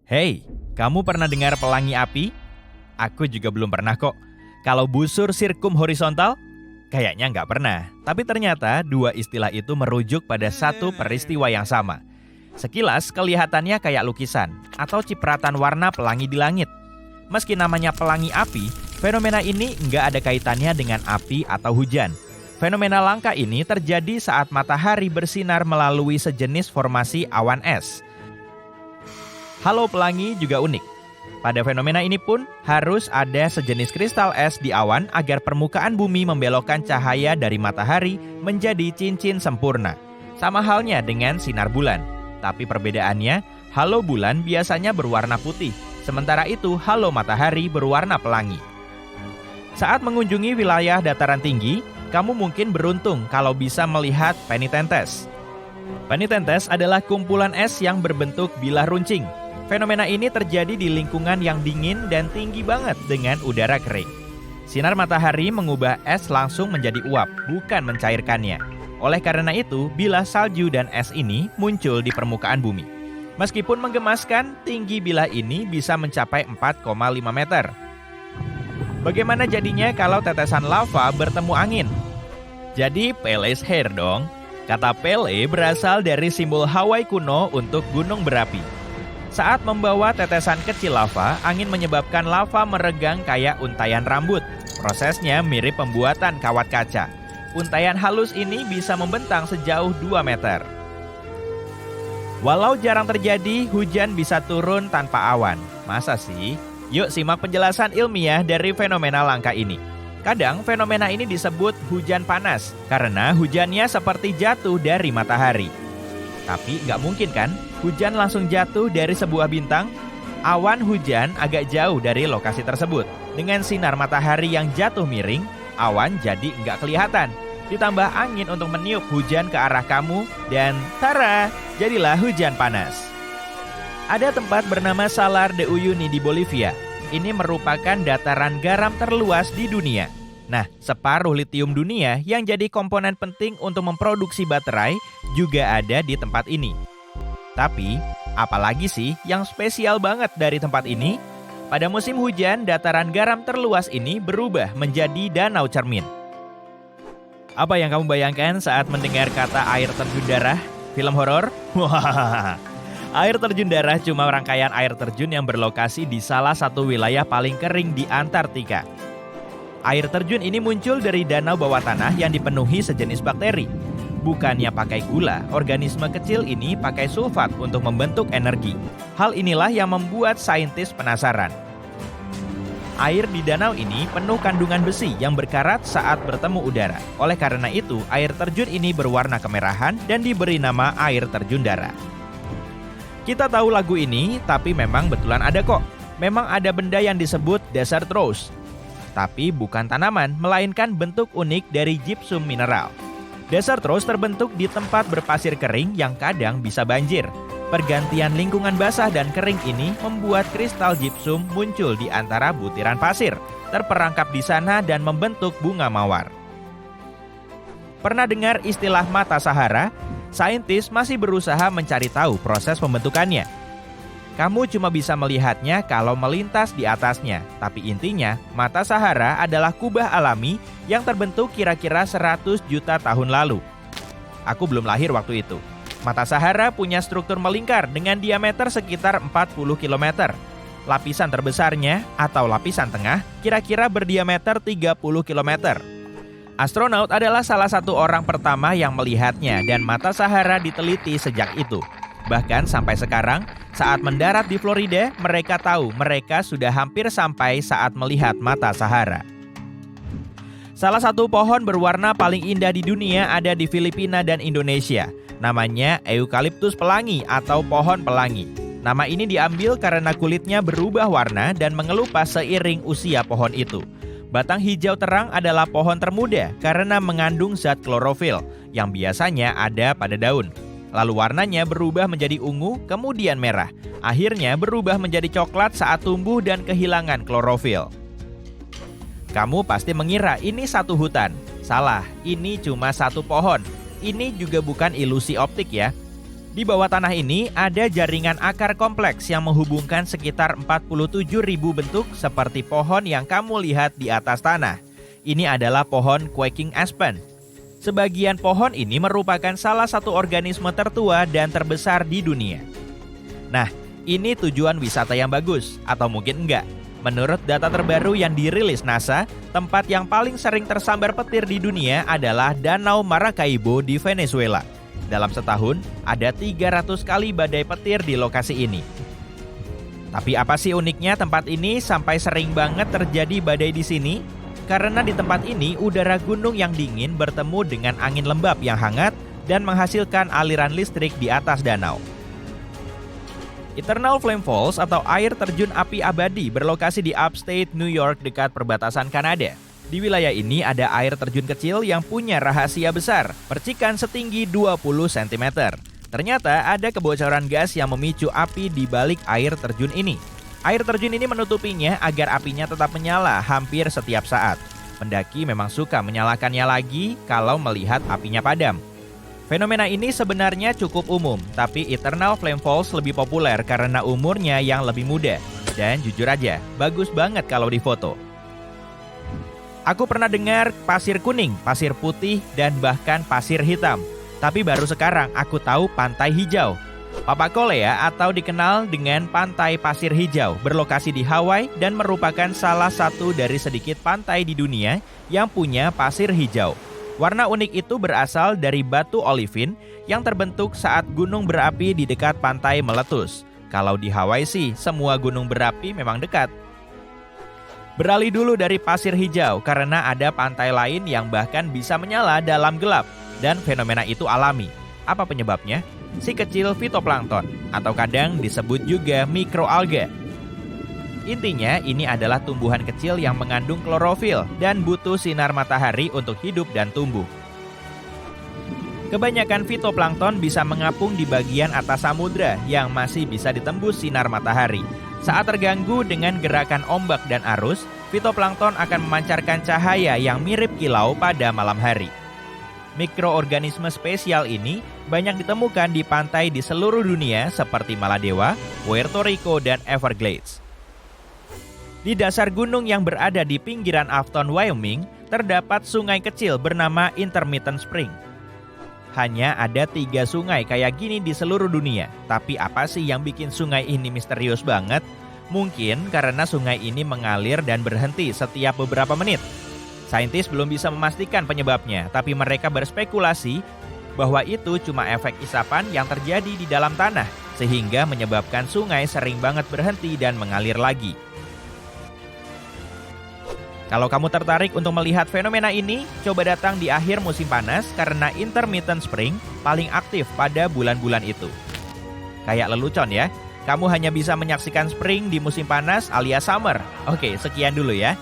Hei, kamu pernah dengar pelangi api? Aku juga belum pernah kok. Kalau busur sirkum horizontal? Kayaknya nggak pernah. Tapi ternyata dua istilah itu merujuk pada satu peristiwa yang sama. Sekilas kelihatannya kayak lukisan atau cipratan warna pelangi di langit. Meski namanya pelangi api, fenomena ini nggak ada kaitannya dengan api atau hujan. Fenomena langka ini terjadi saat matahari bersinar melalui sejenis formasi awan es. Halo pelangi juga unik. Pada fenomena ini pun harus ada sejenis kristal es di awan agar permukaan bumi membelokkan cahaya dari matahari menjadi cincin sempurna. Sama halnya dengan sinar bulan. Tapi perbedaannya, halo bulan biasanya berwarna putih, sementara itu halo matahari berwarna pelangi. Saat mengunjungi wilayah dataran tinggi, kamu mungkin beruntung kalau bisa melihat penitentes. Penitentes adalah kumpulan es yang berbentuk bilah runcing. Fenomena ini terjadi di lingkungan yang dingin dan tinggi banget dengan udara kering. Sinar matahari mengubah es langsung menjadi uap, bukan mencairkannya. Oleh karena itu, bilah salju dan es ini muncul di permukaan bumi. Meskipun menggemaskan, tinggi bilah ini bisa mencapai 4,5 meter. Bagaimana jadinya kalau tetesan lava bertemu angin? Jadi Pele's Hair dong. Kata Pele berasal dari simbol Hawaii kuno untuk gunung berapi. Saat membawa tetesan kecil lava, angin menyebabkan lava meregang kayak untayan rambut. Prosesnya mirip pembuatan kawat kaca. Untayan halus ini bisa membentang sejauh 2 meter. Walau jarang terjadi, hujan bisa turun tanpa awan. Masa sih? Yuk simak penjelasan ilmiah dari fenomena langka ini. Kadang fenomena ini disebut hujan panas karena hujannya seperti jatuh dari matahari. Tapi nggak mungkin kan, hujan langsung jatuh dari sebuah bintang? Awan hujan agak jauh dari lokasi tersebut. Dengan sinar matahari yang jatuh miring, awan jadi nggak kelihatan. Ditambah angin untuk meniup hujan ke arah kamu, dan tara, jadilah hujan panas. Ada tempat bernama Salar de Uyuni di Bolivia. Ini merupakan dataran garam terluas di dunia. Nah, separuh litium dunia yang jadi komponen penting untuk memproduksi baterai juga ada di tempat ini. Tapi, apalagi sih yang spesial banget dari tempat ini? Pada musim hujan, dataran garam terluas ini berubah menjadi danau cermin. Apa yang kamu bayangkan saat mendengar kata air terjun darah? Film horor? Wah, air terjun darah cuma rangkaian air terjun yang berlokasi di salah satu wilayah paling kering di Antartika. Air terjun ini muncul dari danau bawah tanah yang dipenuhi sejenis bakteri. Bukannya pakai gula, organisme kecil ini pakai sulfat untuk membentuk energi. Hal inilah yang membuat saintis penasaran. Air di danau ini penuh kandungan besi yang berkarat saat bertemu udara. Oleh karena itu, air terjun ini berwarna kemerahan dan diberi nama air terjun darah. Kita tahu lagu ini, tapi memang betulan ada kok. Memang ada benda yang disebut desert rose. Tapi bukan tanaman, melainkan bentuk unik dari gypsum mineral. Desert rose terbentuk di tempat berpasir kering yang kadang bisa banjir. Pergantian lingkungan basah dan kering ini membuat kristal gypsum muncul di antara butiran pasir, terperangkap di sana dan membentuk bunga mawar. Pernah dengar istilah mata Sahara? Saintis masih berusaha mencari tahu proses pembentukannya. Kamu cuma bisa melihatnya kalau melintas di atasnya, tapi intinya, mata Sahara adalah kubah alami yang terbentuk kira-kira 100 juta tahun lalu. Aku belum lahir waktu itu. Mata Sahara punya struktur melingkar dengan diameter sekitar 40 km. Lapisan terbesarnya, atau lapisan tengah, kira-kira berdiameter 30 km. Astronaut adalah salah satu orang pertama yang melihatnya dan mata Sahara diteliti sejak itu. Bahkan sampai sekarang, saat mendarat di Florida, mereka tahu mereka sudah hampir sampai saat melihat mata Sahara. Salah satu pohon berwarna paling indah di dunia ada di Filipina dan Indonesia. Namanya Eucalyptus pelangi atau pohon pelangi. Nama ini diambil karena kulitnya berubah warna dan mengelupas seiring usia pohon itu. Batang hijau terang adalah pohon termuda karena mengandung zat klorofil yang biasanya ada pada daun. Lalu warnanya berubah menjadi ungu, kemudian merah. Akhirnya berubah menjadi coklat saat tumbuh dan kehilangan klorofil. Kamu pasti mengira ini satu hutan. Salah, ini cuma satu pohon. Ini juga bukan ilusi optik ya. Di bawah tanah ini ada jaringan akar kompleks yang menghubungkan sekitar 47.000 bentuk seperti pohon yang kamu lihat di atas tanah. Ini adalah pohon Quaking Aspen. Sebagian pohon ini merupakan salah satu organisme tertua dan terbesar di dunia. Nah, ini tujuan wisata yang bagus, atau mungkin enggak. Menurut data terbaru yang dirilis NASA, tempat yang paling sering tersambar petir di dunia adalah Danau Maracaibo di Venezuela. Dalam setahun, ada 300 kali badai petir di lokasi ini. Tapi apa sih uniknya tempat ini sampai sering banget terjadi badai di sini? Karena di tempat ini udara gunung yang dingin bertemu dengan angin lembab yang hangat dan menghasilkan aliran listrik di atas danau. Eternal Flame Falls atau air terjun api abadi berlokasi di upstate New York dekat perbatasan Kanada. Di wilayah ini ada air terjun kecil yang punya rahasia besar, percikan setinggi 20 cm. Ternyata ada kebocoran gas yang memicu api di balik air terjun ini. Air terjun ini menutupinya agar apinya tetap menyala hampir setiap saat. Pendaki memang suka menyalakannya lagi kalau melihat apinya padam. Fenomena ini sebenarnya cukup umum, tapi Eternal Flame Falls lebih populer karena umurnya yang lebih muda. Dan jujur aja, bagus banget kalau difoto. Aku pernah dengar pasir kuning, pasir putih, dan bahkan pasir hitam. Tapi baru sekarang aku tahu pantai hijau. Papakolea atau dikenal dengan pantai pasir hijau berlokasi di Hawaii dan merupakan salah satu dari sedikit pantai di dunia yang punya pasir hijau. Warna unik itu berasal dari batu olivin yang terbentuk saat gunung berapi di dekat pantai meletus. Kalau di Hawaii sih, semua gunung berapi memang dekat. Beralih dulu dari pasir hijau karena ada pantai lain yang bahkan bisa menyala dalam gelap dan fenomena itu alami. Apa penyebabnya? Si kecil fitoplankton atau kadang disebut juga mikroalga. Intinya ini adalah tumbuhan kecil yang mengandung klorofil dan butuh sinar matahari untuk hidup dan tumbuh. Kebanyakan fitoplankton bisa mengapung di bagian atas samudra yang masih bisa ditembus sinar matahari. Saat terganggu dengan gerakan ombak dan arus, fitoplankton akan memancarkan cahaya yang mirip kilau pada malam hari. Mikroorganisme spesial ini banyak ditemukan di pantai di seluruh dunia seperti Maladewa, Puerto Rico, dan Everglades. Di dasar gunung yang berada di pinggiran Afton, Wyoming, terdapat sungai kecil bernama Intermittent Spring. Hanya ada 3 sungai kayak gini di seluruh dunia. Tapi apa sih yang bikin sungai ini misterius banget? Mungkin karena sungai ini mengalir dan berhenti setiap beberapa menit. Saintis belum bisa memastikan penyebabnya, tapi mereka berspekulasi bahwa itu cuma efek isapan yang terjadi di dalam tanah, sehingga menyebabkan sungai sering banget berhenti dan mengalir lagi. Kalau kamu tertarik untuk melihat fenomena ini, coba datang di akhir musim panas karena Intermittent Spring paling aktif pada bulan-bulan itu. Kayak lelucon ya, kamu hanya bisa menyaksikan spring di musim panas alias summer. Oke, sekian dulu ya.